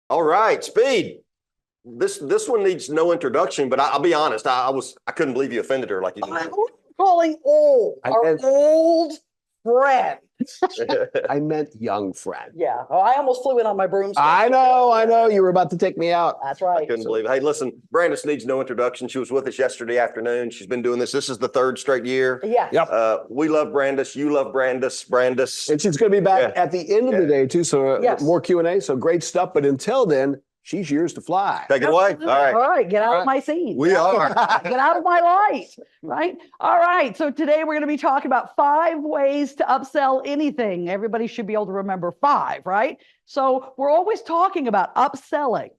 All right, Speed. This one needs no introduction, but I'll be honest. I couldn't believe you offended her like you did. Calling old, our old friend. I meant young friend. Yeah. Oh, I almost flew in on my broomstick. I know. You were about to take me out. That's right. I couldn't believe it. Hey, listen, Brandis needs no introduction. She was with us yesterday afternoon. She's been doing this. This is the third straight year. Yeah. Yep. We love Brandis. You love Brandis. And she's going to be back at the end of the day, too. So Yes. more Q&A. So great stuff. But until then, she's yours to fly. Take it away. All right. All right. Get out of my scene. We are. Get out of my light. Right. All right. So today we're going to be talking about 5 ways to upsell anything. Everybody should be able to remember 5, right? So we're always talking about upselling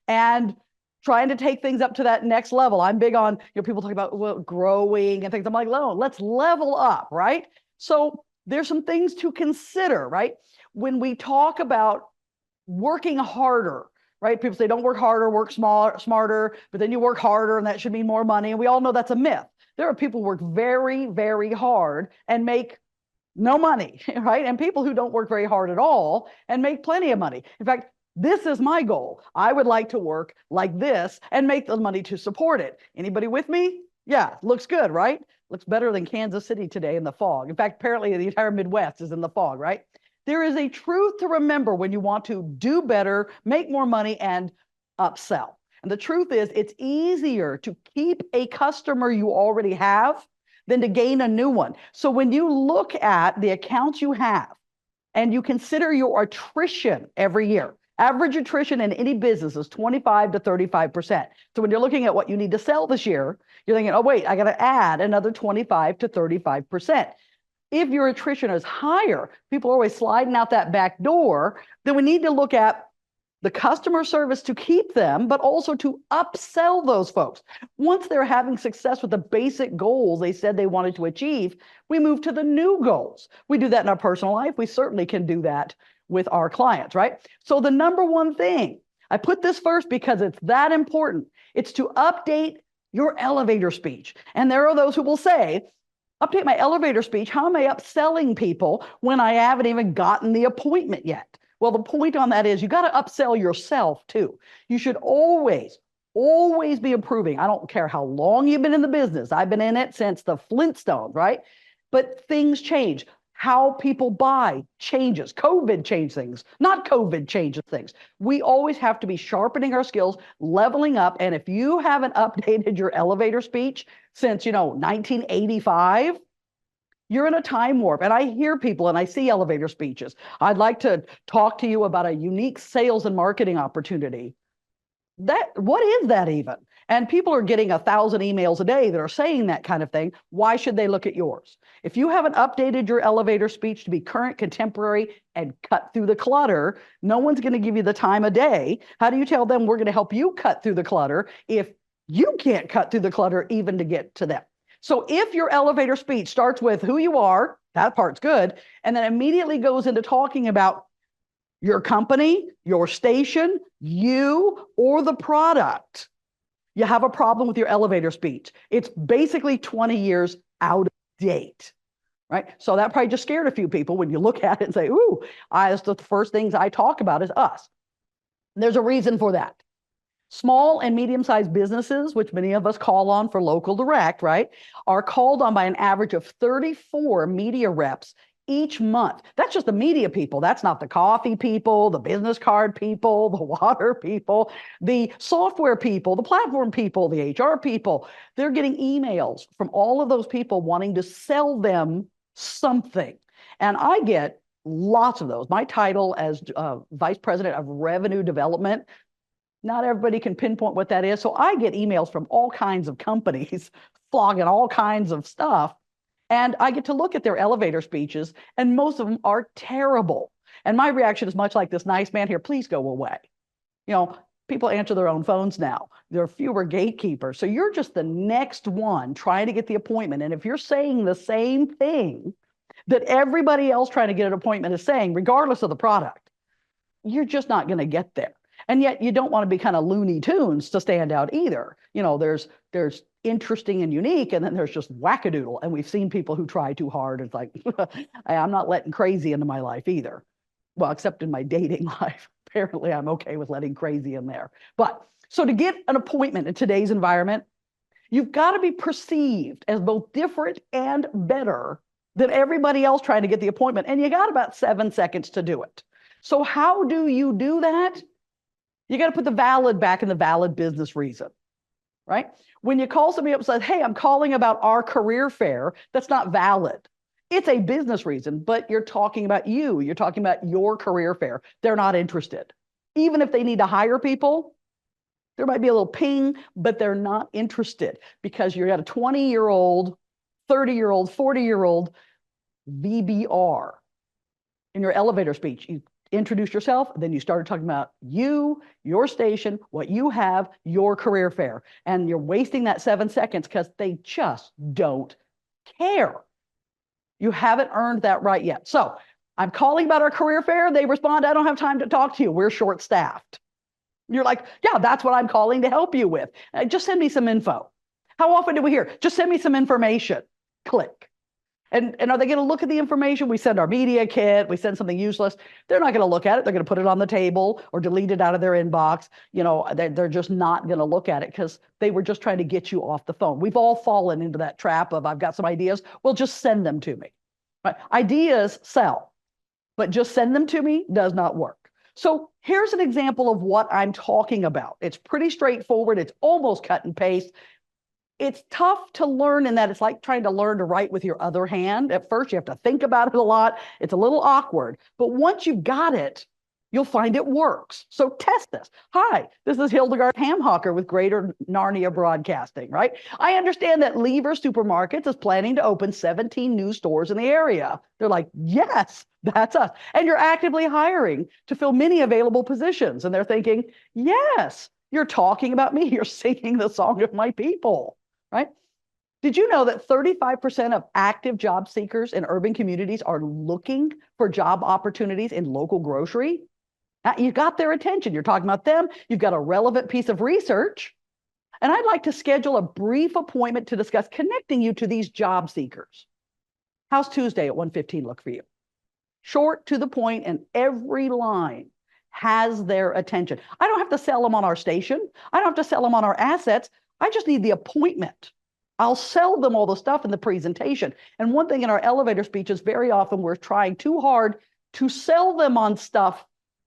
and trying to take things up to that next level. I'm big on, people talk about growing and things. I'm like, no, let's level up, right? So there's some things to consider, right? When we talk about working harder, right? People say, don't work harder, work smarter, but then you work harder and that should mean more money. And we all know that's a myth. There are people who work very, very hard and make no money, right? And people who don't work very hard at all and make plenty of money. In fact, this is my goal. I would like to work like this and make the money to support it. Anybody with me? Yeah, looks good, right? Looks better than Kansas City today in the fog. In fact, apparently the entire Midwest is in the fog, right? There is a truth to remember when you want to do better, make more money, and upsell. And the truth is, it's easier to keep a customer you already have than to gain a new one. So when you look at the accounts you have and you consider your attrition every year, average attrition in any business is 25 to 35%. So when you're looking at what you need to sell this year, you're thinking, oh, wait, I got to add another 25 to 35%. If your attrition is higher, people are always sliding out that back door, then we need to look at the customer service to keep them, but also to upsell those folks. Once they're having success with the basic goals they said they wanted to achieve, we move to the new goals. We do that in our personal life. We certainly can do that with our clients, right? So the number one thing, I put this first because it's that important. It's to update your elevator speech. And there are those who will say, update my elevator speech. How am I upselling people when I haven't even gotten the appointment yet? Well, the point on that is you got to upsell yourself too. You should always be improving. I don't care how long you've been in the business. I've been in it since the Flintstones, right? But things change. How people buy changes. COVID changed things, not COVID changes things. We always have to be sharpening our skills, leveling up. And if you haven't updated your elevator speech since, 1985, you're in a time warp. And I hear people and I see elevator speeches. I'd like to talk to you about a unique sales and marketing opportunity. What is that even? And people are getting 1,000 emails a day that are saying that kind of thing. Why should they look at yours? If you haven't updated your elevator speech to be current, contemporary, and cut through the clutter, no one's going to give you the time of day. How do you tell them we're going to help you cut through the clutter if you can't cut through the clutter even to get to them? So if your elevator speech starts with who you are, that part's good, and then immediately goes into talking about your company, your station, you, or the product, you have a problem with your elevator speech. It's basically 20 years out of date, right? So that probably just scared a few people when you look at it and say, ooh, that's the first things I talk about is us. And there's a reason for that. Small and medium-sized businesses, which many of us call on for local direct, right, are called on by an average of 34 media reps each month. That's just the media people. That's not the coffee people, the business card people, the water people, the software people, the platform people, the HR people. They're getting emails from all of those people wanting to sell them something. And I get lots of those. My title as Vice President of Revenue Development, not everybody can pinpoint what that is. So I get emails from all kinds of companies flogging all kinds of stuff. And I get to look at their elevator speeches, and most of them are terrible. And my reaction is much like this nice man here, please go away. People answer their own phones now. There are fewer gatekeepers. So you're just the next one trying to get the appointment. And if you're saying the same thing that everybody else trying to get an appointment is saying, regardless of the product, you're just not going to get there. And yet you don't want to be kind of Looney Tunes to stand out either. There's interesting and unique, and then there's just wackadoodle. And we've seen people who try too hard. It's like, I'm not letting crazy into my life either. Well, except in my dating life. Apparently, I'm okay with letting crazy in there. But so to get an appointment in today's environment, you've got to be perceived as both different and better than everybody else trying to get the appointment. And you got about 7 seconds to do it. So how do you do that? You got to put the valid back in the valid business reason, right? When you call somebody up and say, hey, I'm calling about our career fair, that's not valid. It's a business reason, but you're talking about you. You're talking about your career fair. They're not interested. Even if they need to hire people, there might be a little ping, but they're not interested because you've got a 20-year-old, 30-year-old, 40-year-old VBR in your elevator speech. You introduce yourself, then you started talking about you, your station, what you have, your career fair. And you're wasting that 7 seconds because they just don't care. You haven't earned that right yet. So I'm calling about our career fair. They respond, I don't have time to talk to you. We're short-staffed. You're like, yeah, that's what I'm calling to help you with. Just send me some info. How often do we hear? Just send me some information. Click. And are they going to look at the information? We send our media kit, we send something useless. They're not going to look at it. They're going to put it on the table or delete it out of their inbox. You know, they're just not going to look at it because they were just trying to get you off the phone. We've all fallen into that trap of, I've got some ideas. Well, just send them to me. Right? Ideas sell, but just send them to me does not work. So here's an example of what I'm talking about. It's pretty straightforward. It's almost cut and paste. It's tough to learn in that it's like trying to learn to write with your other hand. At first, you have to think about it a lot. It's a little awkward. But once you've got it, you'll find it works. So test this. Hi, this is Hildegard Hamhocker with Greater Narnia Broadcasting, right? I understand that Lever Supermarkets is planning to open 17 new stores in the area. They're like, yes, that's us. And you're actively hiring to fill many available positions. And they're thinking, yes, you're talking about me. You're singing the song of my people. Right? Did you know that 35% of active job seekers in urban communities are looking for job opportunities in local grocery? You got their attention. You're talking about them. You've got a relevant piece of research. And I'd like to schedule a brief appointment to discuss connecting you to these job seekers. How's Tuesday at 1:15 look for you? Short, to the point, and every line has their attention. I don't have to sell them on our station. I don't have to sell them on our assets. I just need the appointment. I'll sell them all the stuff in the presentation. And one thing in our elevator speeches, very often we're trying too hard to sell them on stuff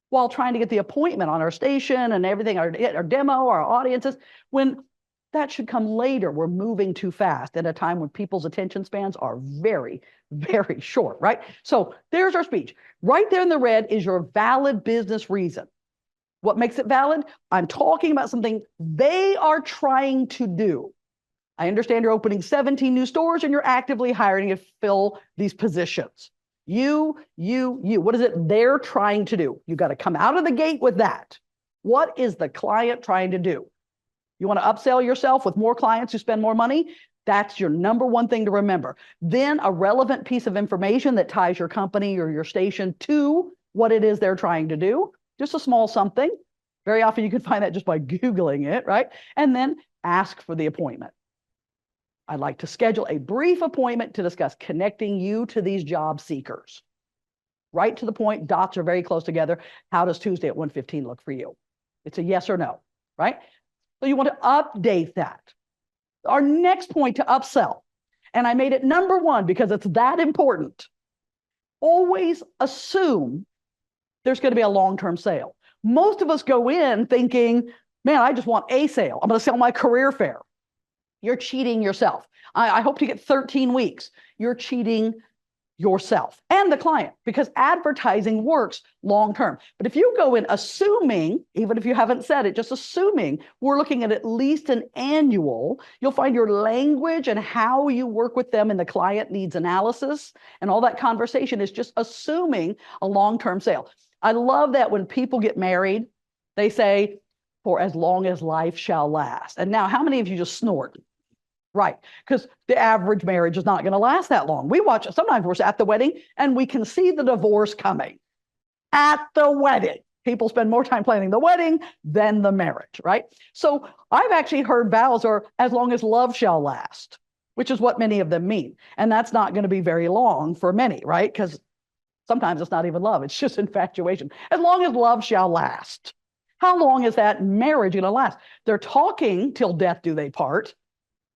while trying to get the appointment on our station and everything, our demo, our audiences, when that should come later. We're moving too fast at a time when people's attention spans are very, very short, right? So there's our speech. Right there in the red is your valid business reason. What makes it valid? I'm talking about something they are trying to do. I understand you're opening 17 new stores and you're actively hiring to fill these positions. You. What is it they're trying to do? You've got to come out of the gate with that. What is the client trying to do? You want to upsell yourself with more clients who spend more money? That's your number one thing to remember. Then a relevant piece of information that ties your company or your station to what it is they're trying to do. Just a small something. Very often you can find that just by Googling it, right? And then ask for the appointment. I'd like to schedule a brief appointment to discuss connecting you to these job seekers. Right to the point, dots are very close together. How does Tuesday at 1:15 look for you? It's a yes or no, right? So you want to update that. Our next point to upsell, and I made it number one because it's that important. Always assume there's going to be a long-term sale. Most of us go in thinking, man, I just want a sale. I'm going to sell my career fair. You're cheating yourself. I hope to get 13 weeks. You're cheating yourself and the client because advertising works long-term. But if you go in assuming, even if you haven't said it, just assuming we're looking at least an annual, you'll find your language and how you work with them in the client needs analysis and all that conversation is just assuming a long-term sale. I love that when people get married, they say, for as long as life shall last. And now, how many of you just snort? Right, because the average marriage is not going to last that long. We watch, sometimes we're at the wedding and we can see the divorce coming at the wedding. People spend more time planning the wedding than the marriage, right? So I've actually heard vows are as long as love shall last, which is what many of them mean. And that's not going to be very long for many, right? Because Sometimes it's not even love. It's just infatuation. As long as love shall last. How long is that marriage going to last? They're talking till death do they part,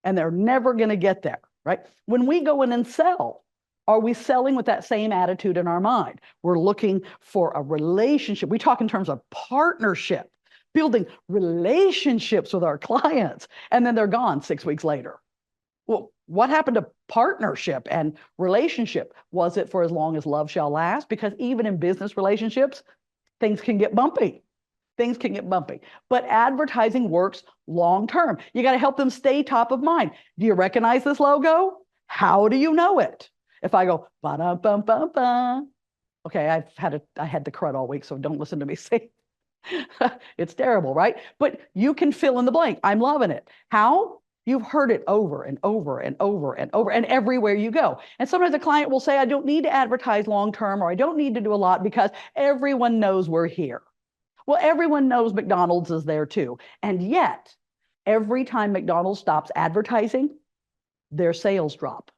and they're never going to get there, right? When we go in and sell, are we selling with that same attitude in our mind? We're looking for a relationship. We talk in terms of partnership, building relationships with our clients, and then they're gone 6 weeks later. Well, what happened to partnership and relationship? Was it for as long as love shall last? Because even in business relationships, things can get bumpy. Things can get bumpy. But advertising works long term. You got to help them stay top of mind. Do you recognize this logo? How do you know it? If I go, ba-da-bum-bum-bum. Okay, I had the crud all week, so don't listen to me say it's terrible, right? But you can fill in the blank. I'm loving it. How? You've heard it over and over and over and over and everywhere you go. And sometimes a client will say, I don't need to advertise long-term, or I don't need to do a lot because everyone knows we're here. Well, everyone knows McDonald's is there too. And yet, every time McDonald's stops advertising, their sales drop.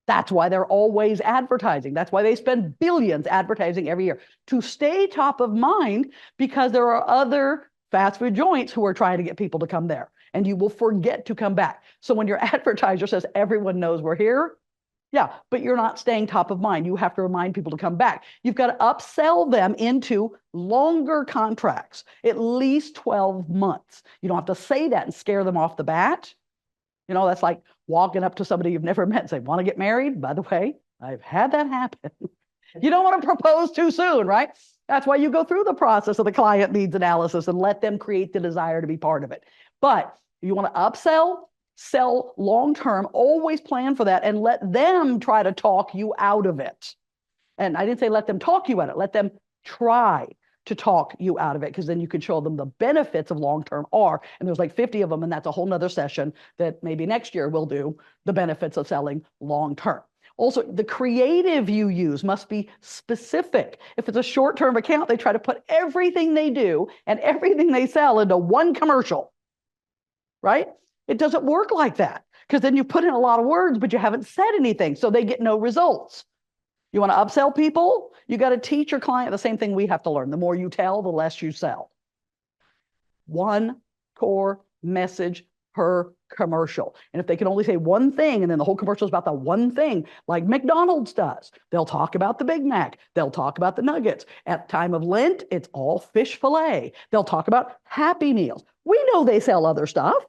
That's why they're always advertising. That's why they spend billions advertising every year to stay top of mind, because there are other fast food joints who are trying to get people to come there, and you will forget to come back. So when your advertiser says everyone knows we're here, yeah, but you're not staying top of mind. You have to remind people to come back. You've got to upsell them into longer contracts, at least 12 months. You don't have to say that and scare them off the bat. You know, that's like walking up to somebody you've never met and say, want to get married? By the way, I've had that happen. You don't want to propose too soon, right? That's why you go through the process of the client needs analysis and let them create the desire to be part of it. But you want to upsell, sell long-term, always plan for that, and let them try to talk you out of it. And I didn't say let them talk you out of it, let them try to talk you out of it, because then you can show them the benefits of long-term are, and there's like 50 of them, and that's a whole nother session that maybe next year we'll do, the benefits of selling long-term. Also, the creative you use must be specific. If it's a short-term account, they try to put everything they do and everything they sell into one commercial, right? It doesn't work like that, because then you put in a lot of words, but you haven't said anything, so they get no results. You want to upsell people? You got to teach your client the same thing we have to learn. The more you tell, the less you sell. One core message per commercial. And if they can only say one thing, and then the whole commercial is about the one thing, like McDonald's does, they'll talk about the Big Mac. They'll talk about the nuggets. At time of Lent, it's all fish fillet. They'll talk about Happy Meals. We know they sell other stuff,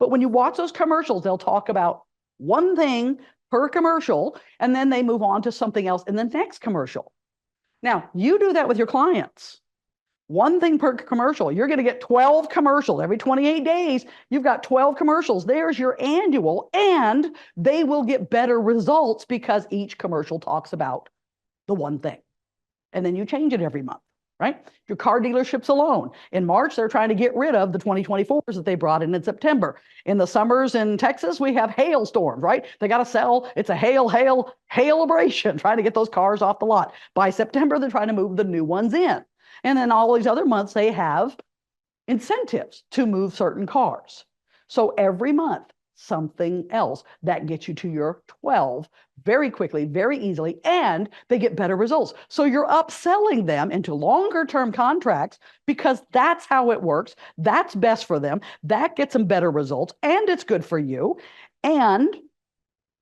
but when you watch those commercials, they'll talk about one thing per commercial, and then they move on to something else in the next commercial. Now, you do that with your clients. One thing per commercial. You're going to get 12 commercials every 28 days. You've got 12 commercials. There's your annual, and they will get better results because each commercial talks about the one thing. And then you change it every month, right? Your car dealerships alone. In March, they're trying to get rid of the 2024s that they brought in September. In the summers in Texas, we have hailstorms, right? They got to sell. It's a hail-abration, trying to get those cars off the lot. By September, they're trying to move the new ones in. And then all these other months, they have incentives to move certain cars. So every month, something else that gets you to your 12 very quickly, very easily, and they get better results. So you're upselling them into longer term contracts because that's how it works. That's best for them. That gets them better results, and it's good for you. And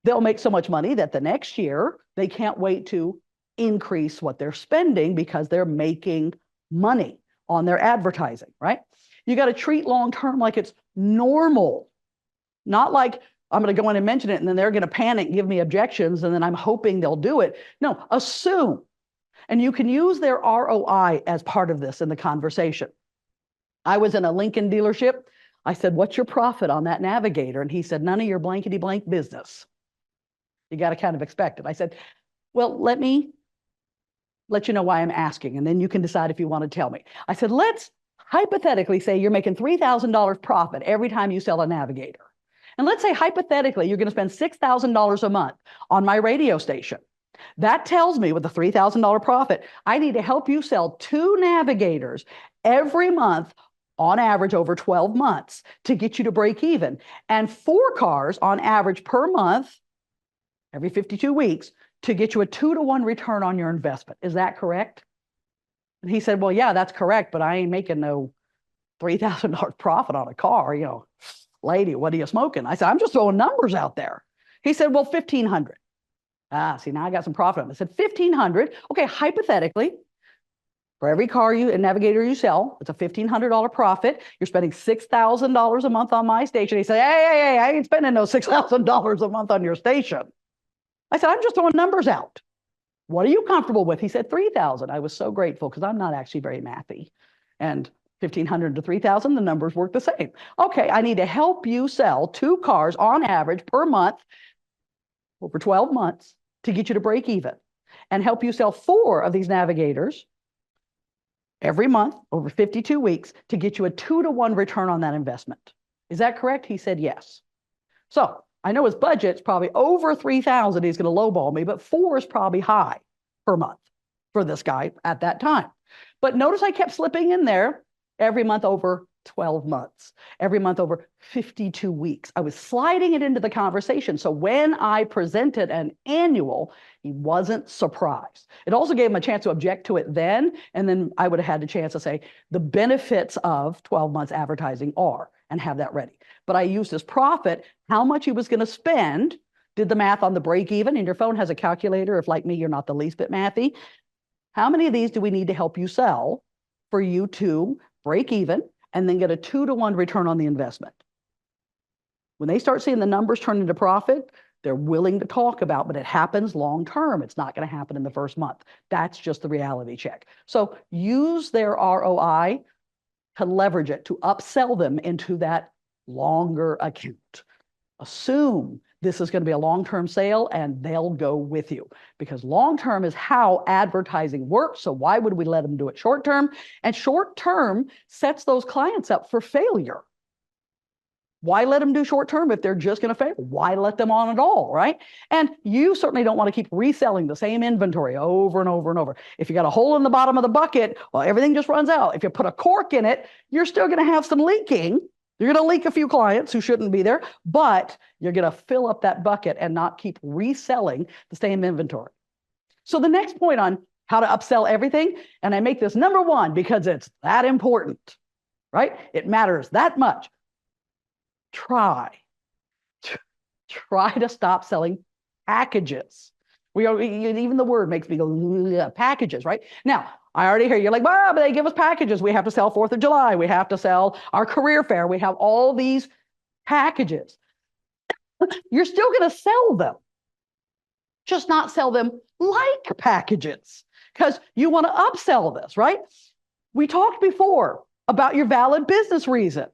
they'll make so much money that the next year they can't wait to increase what they're spending because they're making money on their advertising, right? You got to treat long-term like it's normal, not like I'm going to go in and mention it and then they're going to panic, give me objections, and then I'm hoping they'll do it. No, assume. And you can use their ROI as part of this in the conversation. I was in a Lincoln dealership. I said, what's your profit on that Navigator? And he said, none of your blankety blank business. You got to kind of expect it. I said, well, let me let you know why I'm asking, and then you can decide if you want to tell me. I said, let's hypothetically say you're making $3,000 profit every time you sell a Navigator. And let's say hypothetically you're going to spend $6,000 a month on my radio station. That tells me with a $3,000 profit, I need to help you sell 2 Navigators every month on average over 12 months to get you to break even, and 4 cars on average per month every 52 weeks to get you a 2-to-1 return on your investment. Is that correct? And he said, well, yeah, that's correct, but I ain't making no $3,000 profit on a car. Lady, what are you smoking? I said, I'm just throwing numbers out there. He said, well, 1,500. See, now I got some profit on it. I said, 1,500. Okay, hypothetically, for every car and navigator you sell, it's a $1,500 profit. You're spending $6,000 a month on my station. He said, hey, I ain't spending no $6,000 a month on your station. I said, I'm just throwing numbers out. What are you comfortable with? He said, 3,000. I was so grateful because I'm not actually very mathy. And 1,500 to 3,000, the numbers work the same. Okay, I need to help you sell 2 cars on average per month over 12 months to get you to break even, and help you sell 4 of these navigators every month over 52 weeks to get you a 2-to-1 return on that investment. Is that correct? He said, yes. So I know his budget's probably over 3,000. He's going to lowball me, but 4 is probably high per month for this guy at that time. But notice I kept slipping in there every month over 12 months, every month over 52 weeks. I was sliding it into the conversation. So when I presented an annual, he wasn't surprised. It also gave him a chance to object to it then. And then I would have had the chance to say the benefits of 12 months advertising are, and have that ready. But I used his profit, how much he was going to spend, did the math on the break even, and your phone has a calculator. If like me, you're not the least bit mathy. How many of these do we need to help you sell for you to break even and then get a 2-to-1 return on the investment? When they start seeing the numbers turn into profit, they're willing to talk about, but it happens long term. It's not going to happen in the first month. That's just the reality check. So use their ROI to leverage it, to upsell them into that longer account. Assume this is going to be a long-term sale and they'll go with you, because long-term is how advertising works. So why would we let them do it short-term? And short-term sets those clients up for failure. Why let them do short-term if they're just going to fail? Why let them on at all, right? And you certainly don't want to keep reselling the same inventory over and over and over. If you got a hole in the bottom of the bucket, well, everything just runs out. If you put a cork in it, you're still going to have some leaking. You're going to leak a few clients who shouldn't be there, but you're going to fill up that bucket and not keep reselling the same inventory. So the next point on how to upsell everything, and I make this number 1 because it's that important, right? It matters that much. Try to stop selling packages. Even the word makes me go, packages, right? Now, I already hear you're like, well, but they give us packages. We have to sell 4th of July. We have to sell our career fair. We have all these packages. You're still going to sell them, just not sell them like packages, because you want to upsell this, right? We talked before about your valid business reason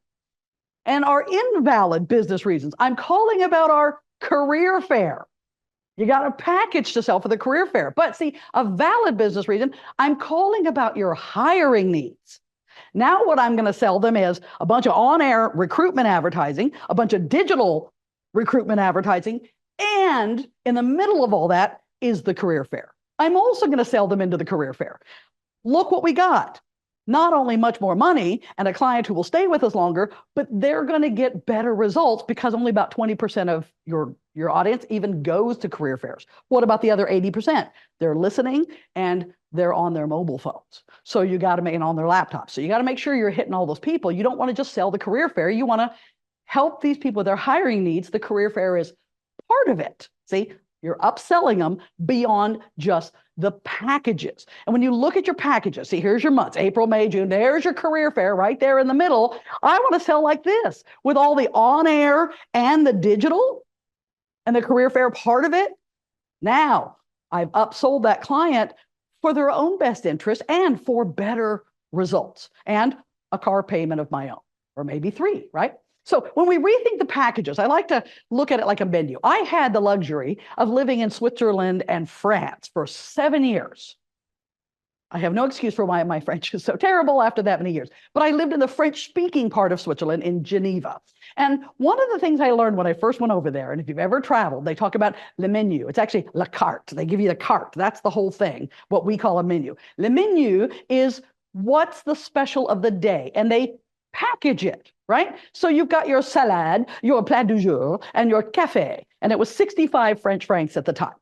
and our invalid business reasons. I'm calling about our career fair. You got a package to sell for the career fair. But see, a valid business reason, I'm calling about your hiring needs. Now what I'm going to sell them is a bunch of on-air recruitment advertising, a bunch of digital recruitment advertising, and in the middle of all that is the career fair. I'm also going to sell them into the career fair. Look what we got. Not only much more money and a client who will stay with us longer, but they're going to get better results because only about 20% of your audience even goes to career fairs. What about the other 80%? They're listening and they're on their mobile phones. So you got to make it on their laptops. So you got to make sure you're hitting all those people. You don't want to just sell the career fair. You want to help these people with their hiring needs. The career fair is part of it. See, you're upselling them beyond just the packages. And when you look at your packages, see, here's your months, April, May, June, there's your career fair right there in the middle. I want to sell like this with all the on-air and the digital and the career fair part of it. Now I've upsold that client for their own best interest and for better results and a car payment of my own, or maybe 3, right? So when we rethink the packages, I like to look at it like a menu. I had the luxury of living in Switzerland and France for 7 years. I have no excuse for why my French is so terrible after that many years. But I lived in the French-speaking part of Switzerland in Geneva. And one of the things I learned when I first went over there, and if you've ever traveled, they talk about le menu. It's actually la carte. They give you the carte. That's the whole thing, what we call a menu. Le menu is what's the special of the day, and they package it, right? So you've got your salad, your plat du jour, and your café. And it was 65 French francs at the time,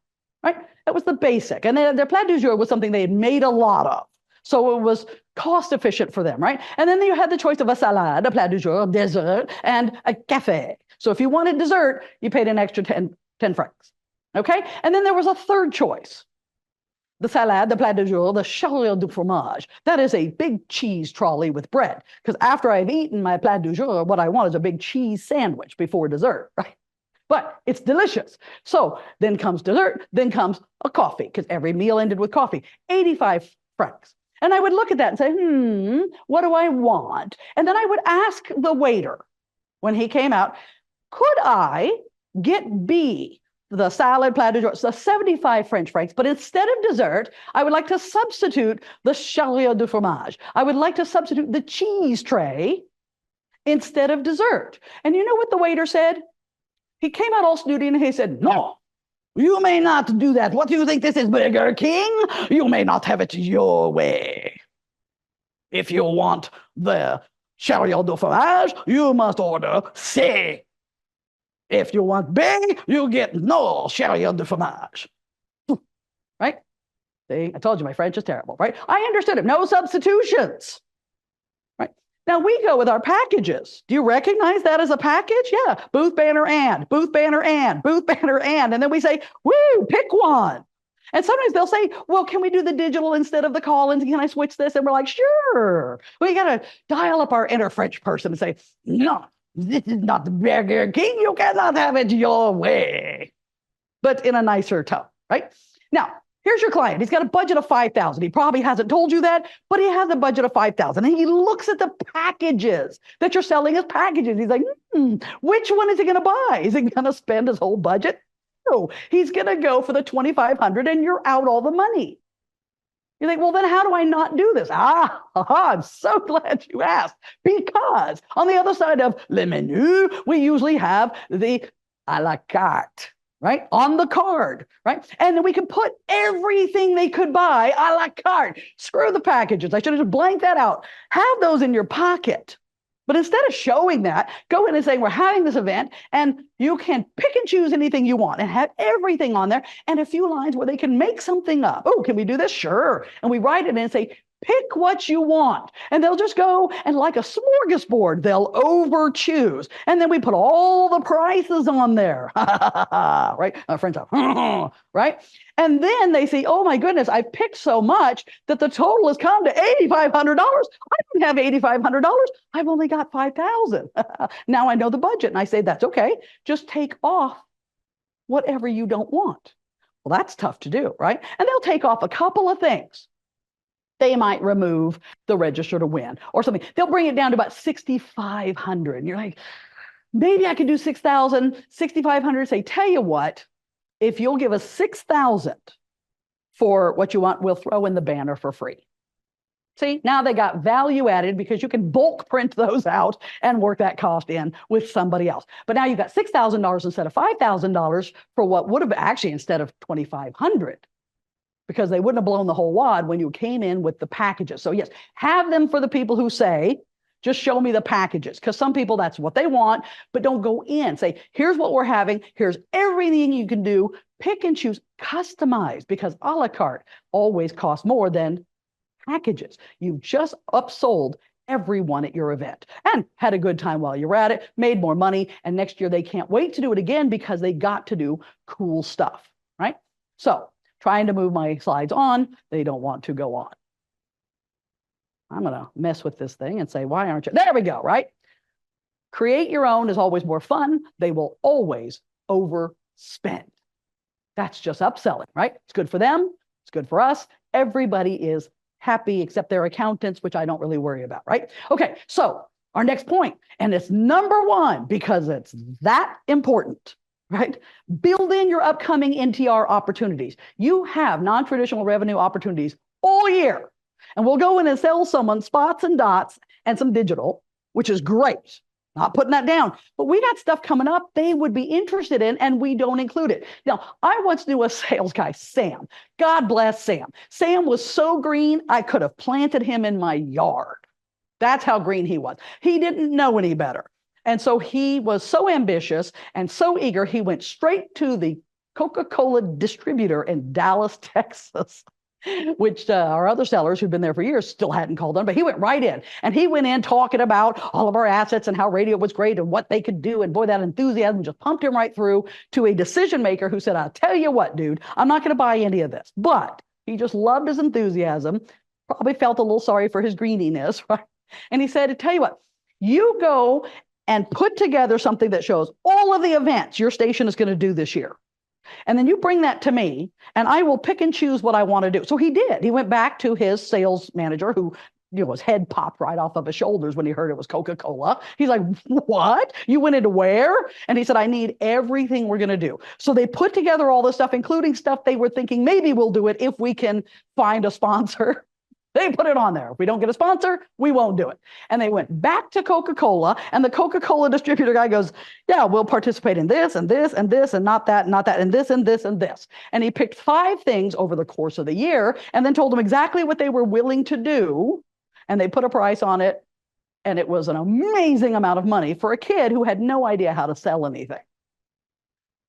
right? That was the basic. And then their plat du jour was something they had made a lot of. So it was cost efficient for them, right? And then you had the choice of a salad, a plat du jour, a dessert, and a café. So if you wanted dessert, you paid an extra 10 francs. Okay? And then there was a third choice. The salade, the plat du jour, the charriot du fromage. That is a big cheese trolley with bread. Because after I've eaten my plat du jour, what I want is a big cheese sandwich before dessert, right? But it's delicious. So then comes dessert, then comes a coffee, because every meal ended with coffee. 85 francs. And I would look at that and say, what do I want? And then I would ask the waiter when he came out, could I get B? The salad, plat du jour, so 75 French francs. But instead of dessert, I would like to substitute the charriot du fromage. I would like to substitute the cheese tray instead of dessert. And you know what the waiter said? He came out all snooty and he said, no, you may not do that. What do you think this is, Burger King? You may not have it your way. If you want the charriot du fromage, you must order C. If you want B, you get no charriot de fromage. Right? See, I told you my French is terrible, right? I understood it. No substitutions. Right? Now we go with our packages. Do you recognize that as a package? Yeah. Booth banner and, booth banner and, booth banner and. And then we say, woo, pick one. And sometimes they'll say, well, can we do the digital instead of the call-ins? Can I switch this? And we're like, sure. We got to dial up our inner French person and say, no. This is not the Burger King. You cannot have it your way. But in a nicer tone, right? Now, here's your client. He's got a budget of 5,000. He probably hasn't told you that, but he has a budget of 5,000. And he looks at the packages that you're selling as packages. He's like, which one is he going to buy? Is he going to spend his whole budget? No, he's going to go for the 2,500 and you're out all the money. You think, well, then how do I not do this? I'm so glad you asked. Because on the other side of le menu, we usually have the à la carte, right? On the card, right? And then we can put everything they could buy à la carte. Screw the packages. I should have just blanked that out. Have those in your pocket. But instead of showing that, go in and say, we're having this event and you can pick and choose anything you want and have everything on there and a few lines where they can make something up. Oh, can we do this? Sure. And we write it in and say, pick what you want. And they'll just go and like a smorgasbord, they'll over choose. And then we put all the prices on there. Right? Our friends are, right? And then they say, oh my goodness, I picked so much that the total has come to $8,500. I don't have $8,500. I've only got 5,000. Now I know the budget. And I say, that's okay. Just take off whatever you don't want. Well, that's tough to do, right? And they'll take off a couple of things. They might remove the register to win or something. They'll bring it down to about 6,500. And you're like, maybe I could do 6,000, 6,500. Say, tell you what, if you'll give us 6,000 for what you want, we'll throw in the banner for free. See, now they got value added because you can bulk print those out and work that cost in with somebody else. But now you've got $6,000 instead of $5,000 for what would have actually instead of 2,500. Because they wouldn't have blown the whole wad when you came in with the packages. So yes, have them for the people who say, just show me the packages. Because some people, that's what they want, but don't go in. Say, here's what we're having. Here's everything you can do. Pick and choose, customize, because a la carte always costs more than packages. You've just upsold everyone at your event and had a good time while you're at it, made more money, and next year they can't wait to do it again because they got to do cool stuff, right? So, trying to move my slides on, they don't want to go on. I'm going to mess with this thing and say, why aren't you? There we go, right? Create your own is always more fun. They will always overspend. That's just upselling, right? It's good for them. It's good for us. Everybody is happy except their accountants, which I don't really worry about, right? Okay, so our next point, and it's number one because it's that important. Right? Build in your upcoming NTR opportunities. You have non-traditional revenue opportunities all year. And we'll go in and sell someone spots and dots and some digital, which is great. Not putting that down. But we got stuff coming up they would be interested in, and we don't include it. Now, I once knew a sales guy, Sam. God bless Sam. Sam was so green, I could have planted him in my yard. That's how green he was. He didn't know any better. And so he was so ambitious and so eager, he went straight to the Coca-Cola distributor in Dallas, Texas, which our other sellers who've been there for years still hadn't called on, but he went right in and he went in talking about all of our assets and how radio was great and what they could do. And boy, that enthusiasm just pumped him right through to a decision maker who said, I'll tell you what, dude, I'm not going to buy any of this. But he just loved his enthusiasm, probably felt a little sorry for his greeniness, right? And he said, I tell you what, you go and put together something that shows all of the events your station is going to do this year. And then you bring that to me and I will pick and choose what I want to do. So he did. He went back to his sales manager who, his head popped right off of his shoulders when he heard it was Coca-Cola. He's like, what? You went into where? And he said, I need everything we're going to do. So they put together all this stuff, including stuff they were thinking maybe we'll do it if we can find a sponsor. They put it on there. If we don't get a sponsor, we won't do it. And they went back to Coca-Cola, and the Coca-Cola distributor guy goes, yeah, we'll participate in this and this and this and not that, and this and this and this. And he picked 5 things over the course of the year and then told them exactly what they were willing to do. And they put a price on it. And it was an amazing amount of money for a kid who had no idea how to sell anything.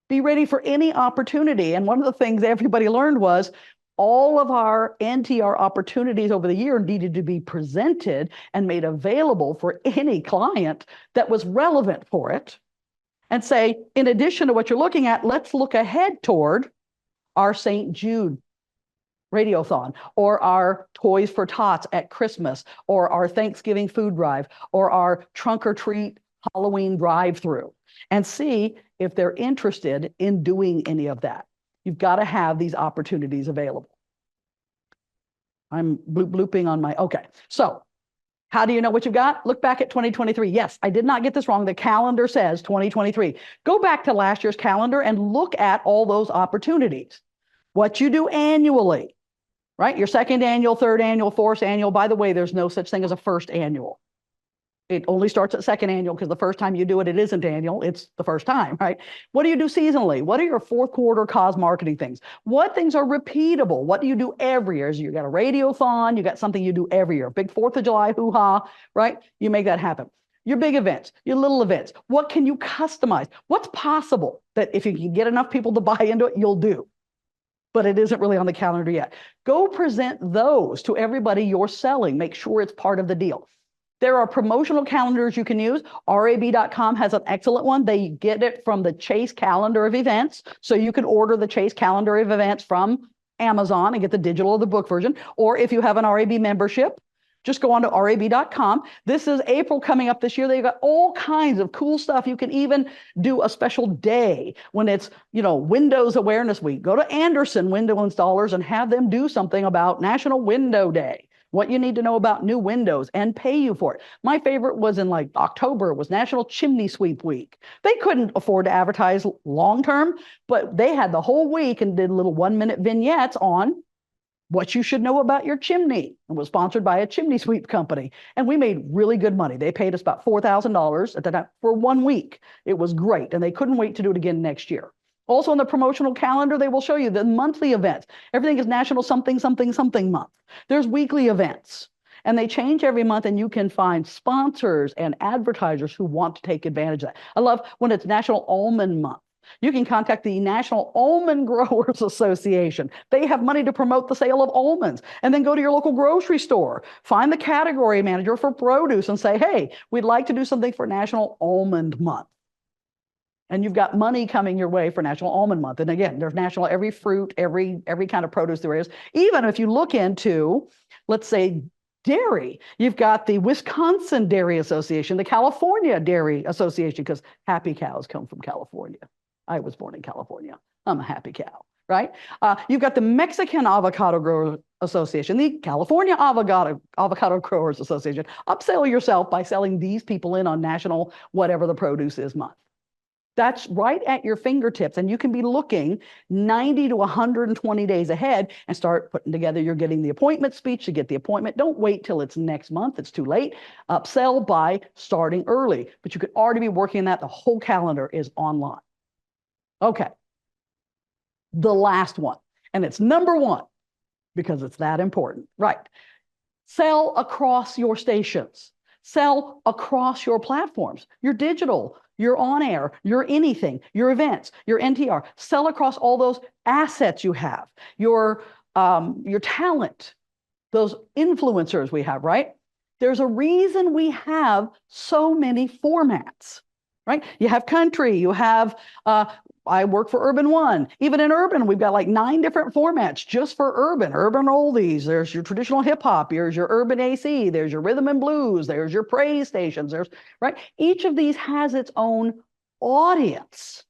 Be ready for any opportunity. And one of the things everybody learned was, all of our NTR opportunities over the year needed to be presented and made available for any client that was relevant for it. And say, in addition to what you're looking at, let's look ahead toward our St. Jude Radiothon, or our Toys for Tots at Christmas, or our Thanksgiving food drive, or our trunk or treat Halloween drive-through, and see if they're interested in doing any of that. You've got to have these opportunities available. I'm blooping on my, okay. So how do you know what you've got? Look back at 2023. Yes, I did not get this wrong. The calendar says 2023. Go back to last year's calendar and look at all those opportunities. What you do annually, right? Your second annual, third annual, fourth annual. By the way, there's no such thing as a first annual. It only starts at second annual because the first time you do it, it isn't annual. It's the first time, right? What do you do seasonally? What are your fourth quarter cause marketing things? What things are repeatable? What do you do every year? You got a radiothon, you got something you do every year. Big 4th of July hoo-ha, right? You make that happen. Your big events, your little events. What can you customize? What's possible that if you can get enough people to buy into it, you'll do? But it isn't really on the calendar yet. Go present those to everybody you're selling. Make sure it's part of the deal. There are promotional calendars you can use. RAB.com has an excellent one. They get it from the Chase calendar of events. So you can order the Chase calendar of events from Amazon and get the digital or the book version. Or if you have an RAB membership, just go on to RAB.com. This is April coming up this year. They've got all kinds of cool stuff. You can even do a special day when it's, Windows Awareness Week. Go to Anderson Window Installers and have them do something about National Window Day. What you need to know about new windows and pay you for it. My favorite was in October was National Chimney Sweep Week. They couldn't afford to advertise long-term, but they had the whole week and did little 1-minute vignettes on what you should know about your chimney. It was sponsored by a chimney sweep company. And we made really good money. They paid us about $4,000 at the time for 1 week. It was great. And they couldn't wait to do it again next year. Also on the promotional calendar, they will show you the monthly events. Everything is National something, something, something month. There's weekly events. And they change every month, and you can find sponsors and advertisers who want to take advantage of that. I love when it's National Almond Month. You can contact the National Almond Growers Association. They have money to promote the sale of almonds. And then go to your local grocery store, find the category manager for produce and say, hey, we'd like to do something for National Almond Month. And you've got money coming your way for National Almond Month. And again, there's national every fruit, every kind of produce there is. Even if you look into, let's say, dairy, you've got the Wisconsin Dairy Association, the California Dairy Association, because happy cows come from California. I was born in California. I'm a happy cow, right? You've got the Mexican Avocado Growers Association, the California Avocado Growers Association. Upsell yourself by selling these people in on National whatever the produce is month. That's right at your fingertips, and you can be looking 90 to 120 days ahead and start putting together. You're getting the appointment speech to get the appointment. Don't wait till it's next month. It's too late. Upsell by starting early, but you could already be working on that. The whole calendar is online. Okay. The last one, and it's number 1 because it's that important, right? Sell across your stations. Sell across your platforms, your digital, your on air, your anything, your events, your NTR. Sell across all those assets you have, your talent, those influencers we have, right? There's a reason we have so many formats, right? You have country, you have, I work for Urban One. Even in Urban, we've got like 9 different formats just for urban oldies. There's your traditional hip hop, there's your urban AC, there's your rhythm and blues, there's your praise stations, right? Each of these has its own audience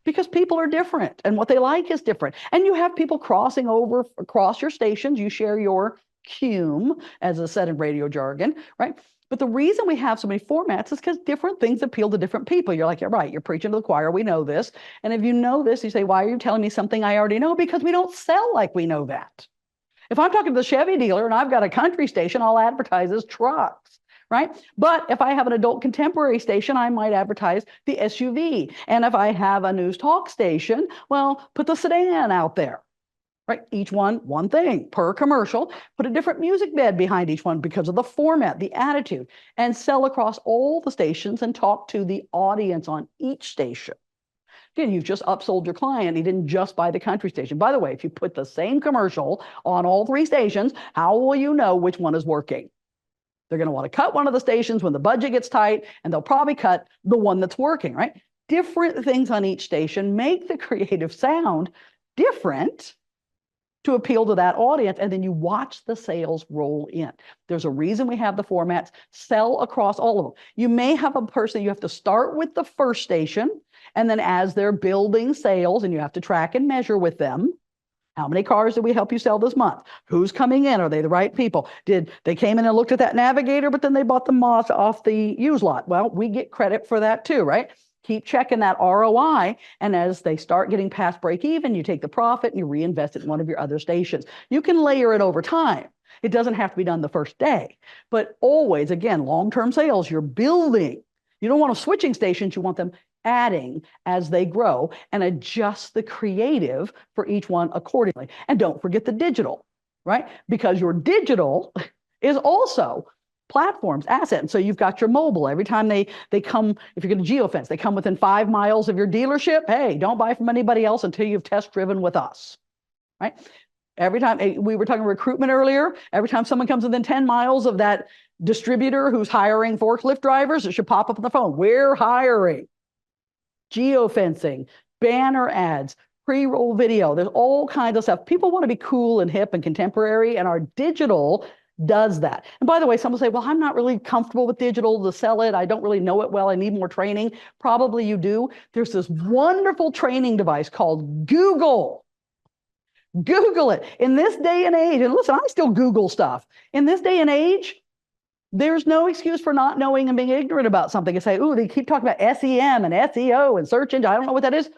because people are different and what they like is different. And you have people crossing over across your stations. You share your cume, as is said in radio jargon, right? But the reason we have so many formats is because different things appeal to different people. You're like, yeah, right, you're preaching to the choir. We know this. And if you know this, you say, why are you telling me something I already know? Because we don't sell like we know that. If I'm talking to the Chevy dealer and I've got a country station, I'll advertise as trucks, right? But if I have an adult contemporary station, I might advertise the SUV. And if I have a news talk station, well, put the sedan out there. Right? Each one thing per commercial, put a different music bed behind each one because of the format, the attitude, and sell across all the stations and talk to the audience on each station. Again, you've just upsold your client. He didn't just buy the country station. By the way, if you put the same commercial on all 3 stations, how will you know which one is working? They're going to want to cut one of the stations when the budget gets tight, and they'll probably cut the one that's working, right? Different things on each station make the creative sound different to appeal to that audience, and then you watch the sales roll in. There's a reason we have the formats. Sell across all of them. You may have a person, you have to start with the first station, and then as they're building sales, and you have to track and measure with them, how many cars did we help you sell this month? Who's coming in? Are they the right people? Did they came in and looked at that Navigator, but then they bought the Moss off the used lot? Well, we get credit for that too, right? Keep checking that ROI. And as they start getting past break even, you take the profit and you reinvest it in one of your other stations. You can layer it over time. It doesn't have to be done the first day, but always, again, long-term sales, you're building. You don't want them switching stations. You want them adding as they grow and adjust the creative for each one accordingly. And don't forget the digital, right? Because your digital is also platforms, asset. And so you've got your mobile. Every time they come, if you're going to geofence, they come within 5 miles of your dealership. Hey, don't buy from anybody else until you've test driven with us, right? Every time, we were talking recruitment earlier, every time someone comes within 10 miles of that distributor who's hiring forklift drivers, it should pop up on the phone. We're hiring. Geofencing, banner ads, pre-roll video. There's all kinds of stuff. People want to be cool and hip and contemporary, and our digital does that. And by the way, some will say, well, I'm not really comfortable with digital to sell it. I don't really know it well. I need more training. Probably you do. There's this wonderful training device called Google. Google it. In this day and age, and listen, I still Google stuff. In this day and age, there's no excuse for not knowing and being ignorant about something and say, ooh, they keep talking about SEM and SEO and search engine. I don't know what that is.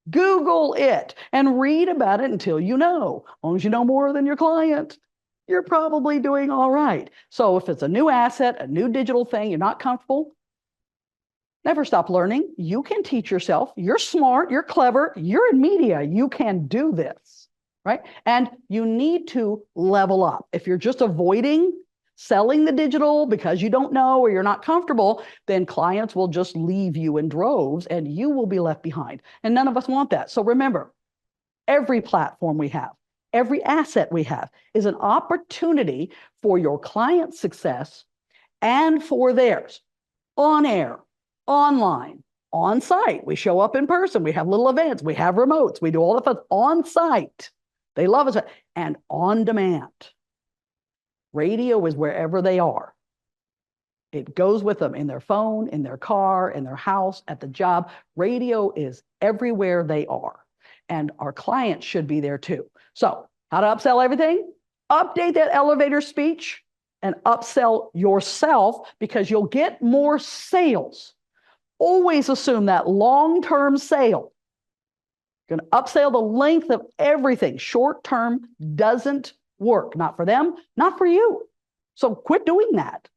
Google it and read about it until you know. As long as you know more than your client, you're probably doing all right. So if it's a new asset, a new digital thing, you're not comfortable, never stop learning. You can teach yourself. You're smart. You're clever. You're in media. You can do this, right? And you need to level up. If you're just avoiding selling the digital because you don't know or you're not comfortable, then clients will just leave you in droves and you will be left behind. And none of us want that. So remember, every platform we have, every asset we have is an opportunity for your client's success and for theirs. On air, online, on site. We show up in person. We have little events. We have remotes. We do all the fun on site. They love us. And on demand. Radio is wherever they are. It goes with them in their phone, in their car, in their house, at the job. Radio is everywhere they are. And our clients should be there too. So how to upsell everything? Update that elevator speech and upsell yourself because you'll get more sales. Always assume that long-term sale. You're going to upsell the length of everything. Short-term doesn't work. Not for them, not for you. So quit doing that.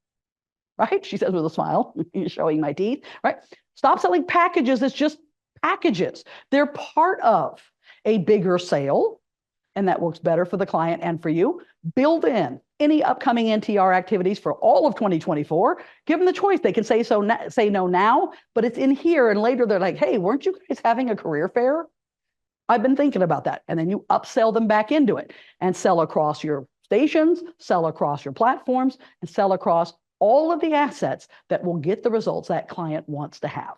Right? She says with a smile, showing my teeth, right? Stop selling packages. It's just packages. They're part of a bigger sale. and that works better for the client and for you. Build in any upcoming NTR activities for all of 2024. Give them the choice. They can say no now, but it's in here. And later they're like, hey, weren't you guys having a career fair? I've been thinking about that. And then you upsell them back into it and sell across your stations, sell across your platforms, and sell across all of the assets that will get the results that client wants to have.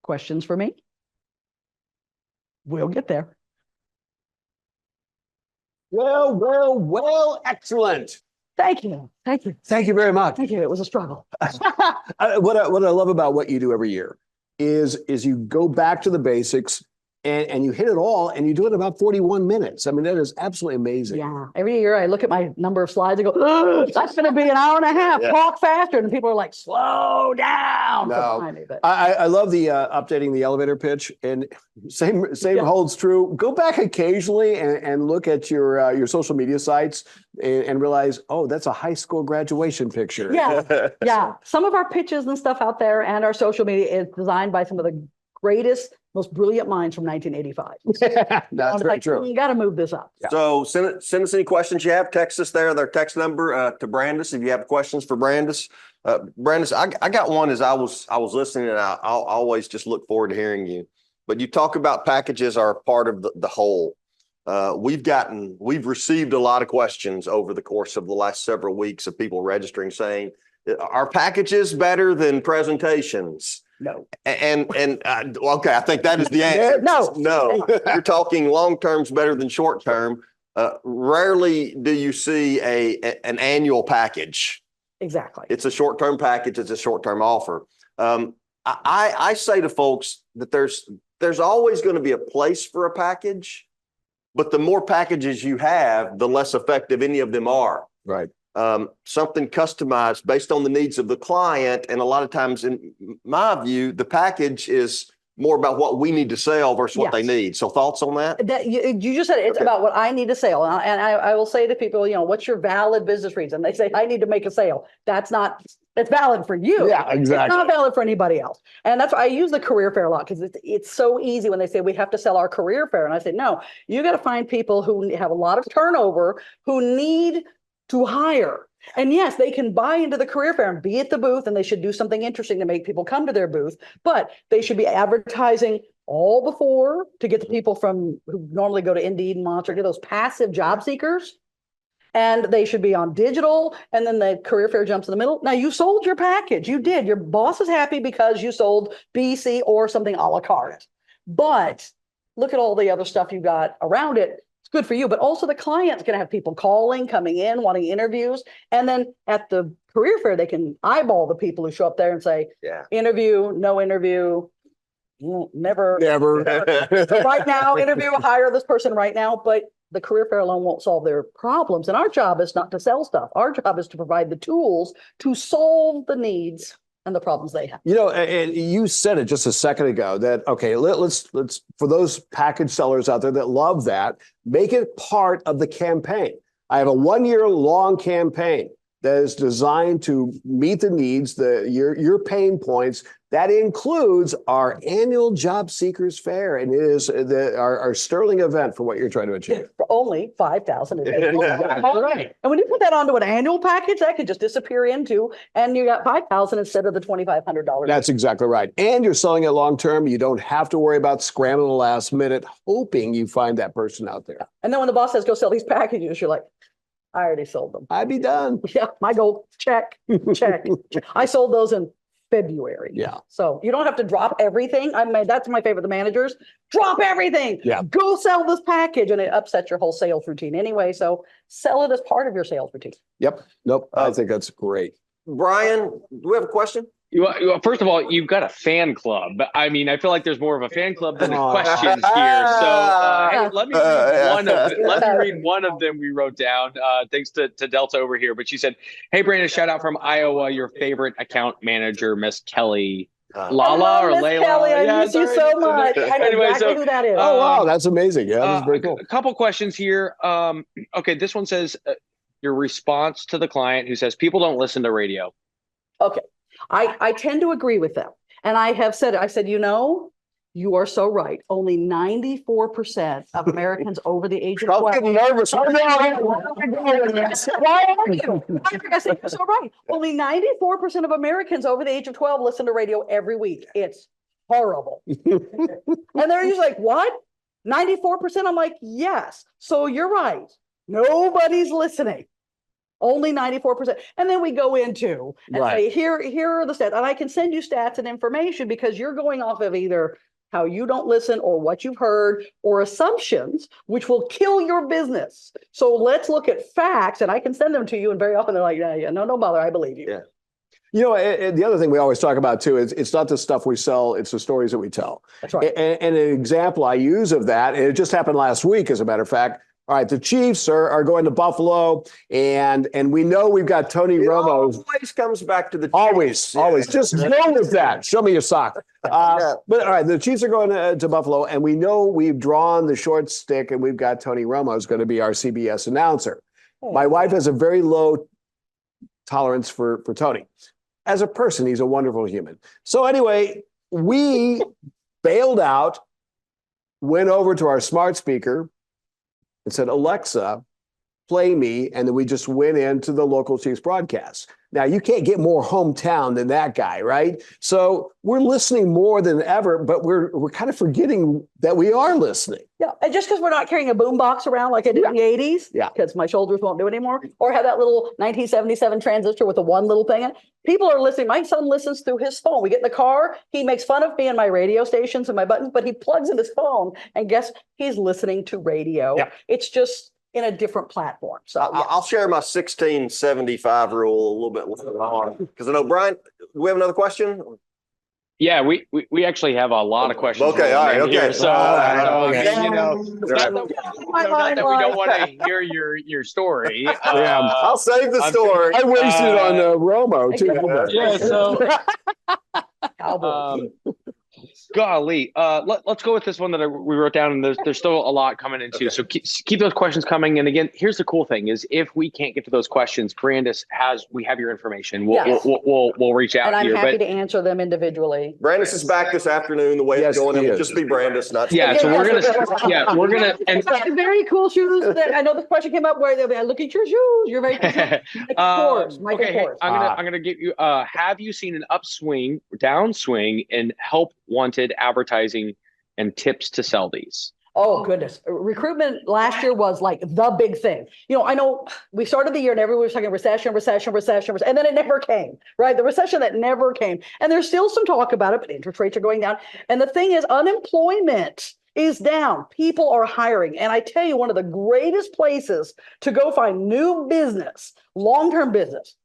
Questions for me? We'll get there. Well, excellent. Thank you. Thank you. Thank you very much. Thank you. It was a struggle. What I love about what you do every year is you go back to the basics and you hit it all and you do it in about 41 minutes. I mean, that is absolutely amazing. Yeah. Every year I look at my number of slides and go, oh, that's going to be an hour and a half. Yeah. Talk faster. And people are like, slow down. No. I love the updating the elevator pitch, and same holds true. Go back occasionally and look at your social media sites and realize, oh, that's a high school graduation picture. Yeah. Yeah. Some of our pitches and stuff out there and our social media is designed by some of the greatest, most brilliant minds from 1985. That's very true. You got to move this up. Yeah. So send us any questions you have. Text us there, their text number to Brandis if you have questions for Brandis. Brandis, I got one as I was listening, and I'll always just look forward to hearing you. But you talk about packages are part of the whole. We've received a lot of questions over the course of the last several weeks of people registering saying, are packages better than presentations? No. And okay, I think that is the answer. No, you're talking long term's better than short term. Rarely do you see an annual package. Exactly. It's a short term package. It's a short term offer. I say to folks that there's always going to be a place for a package, but the more packages you have, the less effective any of them are. Right. Something customized based on the needs of the client. And a lot of times, in my view, the package is more about what we need to sell versus what they need. So thoughts on that? That you just said it's about what I need to sell. And I will say to people, what's your valid business reason? They say, I need to make a sale. It's valid for you. Yeah, exactly. It's not valid for anybody else. And that's why I use the career fair a lot, because it's so easy when they say we have to sell our career fair. And I say, no, you got to find people who have a lot of turnover, who need to hire. And yes, they can buy into the career fair and be at the booth, and they should do something interesting to make people come to their booth, but they should be advertising all before to get the people who normally go to Indeed and Monster, get those passive job seekers. And they should be on digital, and then the career fair jumps in the middle. Now you sold your package. You did. Your boss is happy because you sold B, C, or something a la carte. But look at all the other stuff you got around it. It's good for you, but also the client's going to have people calling, coming in, wanting interviews. And then at the career fair, they can eyeball the people who show up there and say, interview, no interview, never. Right now, interview, hire this person right now. But the career fair alone won't solve their problems. And our job is not to sell stuff. Our job is to provide the tools to solve the needs and the problems they have. And you said it just a second ago that, okay, let's for those package sellers out there that love that, make it part of the campaign. I have a 1-year long campaign that is designed to meet the needs, your pain points. That includes our annual Job Seekers Fair, and it is our sterling event for what you're trying to achieve. For only $5,000. Right. And when you put that onto an annual package, that could just disappear into, and you got $5,000 instead of the $2,500. That's exactly right. And you're selling it long term. You don't have to worry about scrambling the last minute, hoping you find that person out there. And then when the boss says, go sell these packages, you're like, I already sold them. I'd be done. Yeah, my goal, check. I sold those in February. Yeah. So you don't have to drop everything. That's my favorite, the managers. Drop everything. Yeah. Go sell this package, and it upsets your whole sales routine anyway. So sell it as part of your sales routine. Yep. Nope. I think that's great. Brian, do we have a question? First of all, you've got a fan club. I mean, I feel like there's more of a fan club than questions here. So hey, let me read one of them we wrote down. Thanks to Delta over here. But she said, "Hey, Brandon, shout out from Iowa. Your favorite account manager, Miss Kelly." Lala or Miss Layla? Kelly, I miss you so much. I know exactly who that is. Oh, wow, that's amazing. Yeah, that's very cool. A couple questions here. Okay, this one says your response to the client who says people don't listen to radio. Okay. I tend to agree with them. And I have said, You are so right. Only 94% of Americans over the age of I'm 12. getting nervous. Why I say you're so right. Only 94% of Americans over the age of 12 listen to radio every week. It's horrible. And they're usually like, what? 94%? I'm like, yes. So you're right. Nobody's listening. Only 94%. And then we go into and say, here are the stats. And I can send you stats and information because you're going off of either how you don't listen or what you've heard or assumptions, which will kill your business. So let's look at facts, and I can send them to you. And very often they're like, yeah, no bother. I believe you. Yeah. You know, and the other thing we always talk about too is it's not the stuff we sell, it's the stories that we tell. That's right. And an example I use of that, and it just happened last week, as a matter of fact. All right, the Chiefs are going to Buffalo, and we know we've got Tony Romo. Always comes back to the Always. Just go with that. Show me your sock. But all right, the Chiefs are going to Buffalo, and we know we've drawn the short stick, and we've got Tony Romo who's going to be our CBS announcer. My wife has a very low tolerance for Tony. As a person, he's a wonderful human. So anyway, we bailed out, went over to our smart speaker, and said, Alexa, play me. And then we just went into the local Chiefs broadcast. Now, you can't get more hometown than that guy, right? So we're listening more than ever, but we're kind of forgetting that we are listening. Yeah, and just because we're not carrying a boom box around like I did in the 80s, because my shoulders won't do it anymore, or have that little 1977 transistor with the one little thing in it, people are listening. My son listens through his phone. We get in the car, he makes fun of me and my radio stations and my buttons, but he plugs in his phone, and guess he's listening to radio. Yeah. It's just in a different platform. So I'll share my 1675 rule a little bit later on, because I know, Brian, do we have another question? Yeah, we actually have a lot of questions. Okay, all right, okay. Here, so, you know, not that we don't want to hear your story. I'll save the story. I wasted on Romo too. Yeah, so golly, let's go with this one that we wrote down, and there's still a lot coming into. Okay. So keep those questions coming. And again, here's the cool thing: is if we can't get to those questions, Brandis we have your information. We'll reach out. And I'm happy to answer them individually. Brandis is back this afternoon. The way it's going, it will just be Brandis, not. Yeah, so we're gonna. And very cool shoes. That I know this question came up where they look at your shoes. You're very cool. Michael Kors. Hey, I'm gonna give you. Have you seen an upswing, downswing, and help wanted advertising and tips to sell these? Oh, goodness. Recruitment last year was like the big thing. You know, I know we started the year and everyone was talking recession, and then it never came, right? The recession that never came. And there's still some talk about it, but interest rates are going down. And the thing is, unemployment is down. People are hiring. And I tell you, one of the greatest places to go find new business, long-term business,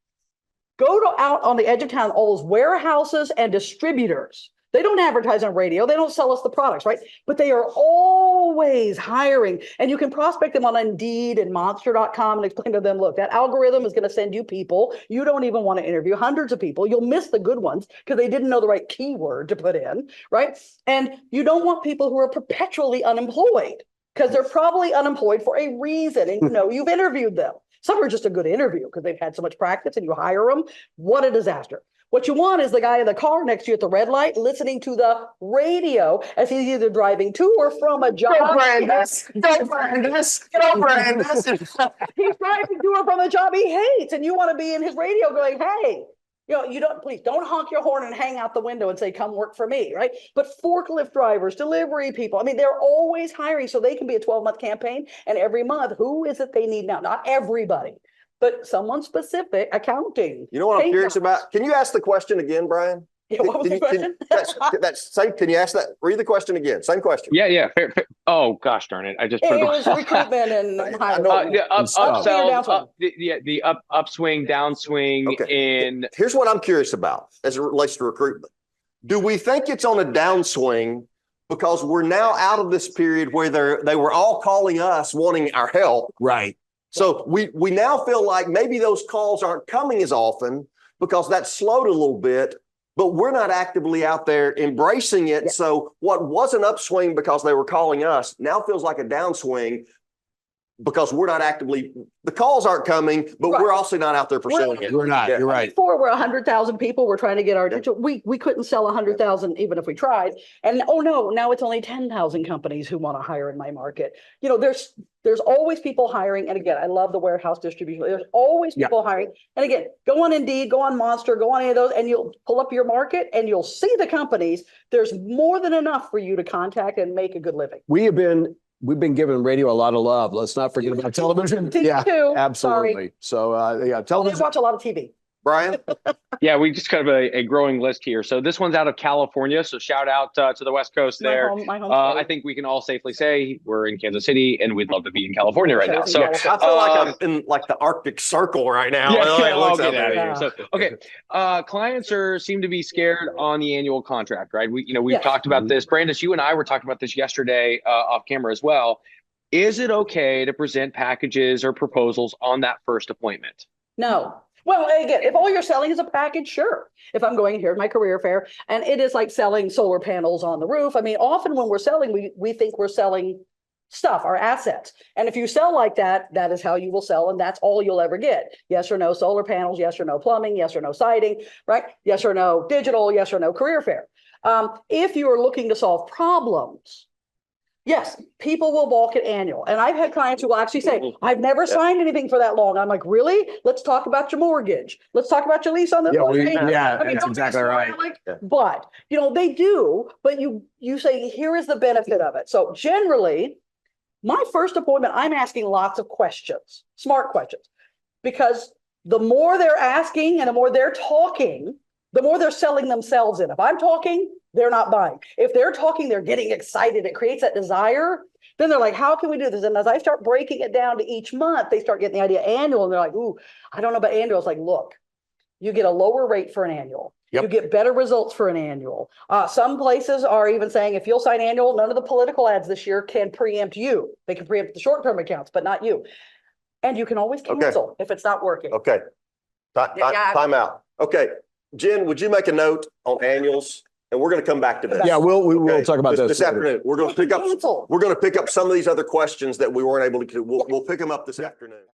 out on the edge of town, all those warehouses and distributors. They don't advertise on radio. They don't sell us the products, right? But they are always hiring. And you can prospect them on Indeed and Monster.com and explain to them, look, that algorithm is going to send you people. You don't even want to interview hundreds of people. You'll miss the good ones because they didn't know the right keyword to put in, right? And you don't want people who are perpetually unemployed because they're probably unemployed for a reason. And you know, you've interviewed them. Some are just a good interview because they've had so much practice and you hire them. What a disaster. What you want is the guy in the car next to you at the red light listening to the radio as he's either driving to or from a job. Go Brandis. Go Brandis. Go Brandis. He's driving to or from a job he hates, and you want to be in his radio going, hey, you know, please don't honk your horn and hang out the window and say, come work for me, right? But forklift drivers, delivery people, I mean, they're always hiring, so they can be a 12-month campaign. And every month, who is it they need now? Not everybody, but someone specific. Accounting. You know what I'm curious about? Can you ask the question again, Brian? Yeah, what was the question? Can you ask that? Read the question again. Same question. Yeah. Fair. Oh gosh, darn it! I just put it was recruitment and hiring. Upsell, the upswing, downswing. Okay. Here's what I'm curious about as it relates to recruitment. Do we think it's on a downswing because we're now out of this period where they were all calling us wanting our help? Right. So we now feel like maybe those calls aren't coming as often because that slowed a little bit, but we're not actively out there embracing it. Yeah. So what was an upswing because they were calling us now feels like a downswing because we're not actively, the calls aren't coming, but Right. we're also not out there pursuing it. We're not, Yeah. you're right. Before we're 100,000 people, we're trying to get our attention. We couldn't sell 100,000 even if we tried. And oh no, now it's only 10,000 companies who want to hire in my market. You know, there's always people hiring. And again, I love the warehouse distribution. There's always Yeah. people hiring. And again, go on Indeed, go on Monster, go on any of those, and you'll pull up your market and you'll see the companies. There's more than enough for you to contact and make a good living. We've been giving radio a lot of love. Let's not forget about television. TV Yeah, too. absolutely. Sorry. So yeah, I television. watch a lot of TV. Brian? Yeah, we just kind of a growing list here. So this one's out of California. So shout out to the West Coast there. My home I state. think we can all safely say we're in Kansas City and we'd love to be in California right now. So I feel like I'm in like the Arctic Circle right now. yeah, It I'll looks get out out of there. here. So okay, clients seem to be scared on the annual contract, right? We've Yes. talked about this. Brandis, you and I were talking about this yesterday off camera as well. Is it okay to present packages or proposals on that first appointment? No. Well, again, if all you're selling is a package, sure. If I'm going here at my career fair and it is like selling solar panels on the roof. I mean, often when we're selling, we think we're selling stuff, our assets. And if you sell like that, that is how you will sell. And that's all you'll ever get. Yes or no solar panels, yes or no plumbing, yes or no siding, right? Yes or no digital, yes or no career fair. If you are looking to solve problems, yes, people will balk at annual. And I've had clients who will actually say, I've never signed anything for that long. I'm like, really? Let's talk about your mortgage. Let's talk about your lease on the. Yeah, I mean, that's don't get exactly me right. started, like, Yeah. But, they do, but you say, here is the benefit of it. So generally, my first appointment, I'm asking lots of questions, smart questions, because the more they're asking and the more they're talking, the more they're selling themselves in. If I'm talking, they're not buying. If they're talking, they're getting excited. It creates that desire. Then they're like, how can we do this? And as I start breaking it down to each month, they start getting the idea annual. And they're like, ooh, I don't know about annual. It's like, look, you get a lower rate for an annual. Yep. You get better results for an annual. Some places are even saying, if you'll sign annual, none of the political ads this year can preempt you. They can preempt the short-term accounts, but not you. And you can always cancel if it's not working. Okay. Time out. Okay. Jen, would you make a note on annuals? And we're going to come back to this. Yeah, we'll Okay. talk about this this later. afternoon. We're going to pick up. Cancel. We're going to pick up some of these other questions that we weren't able to. We'll pick them up this afternoon.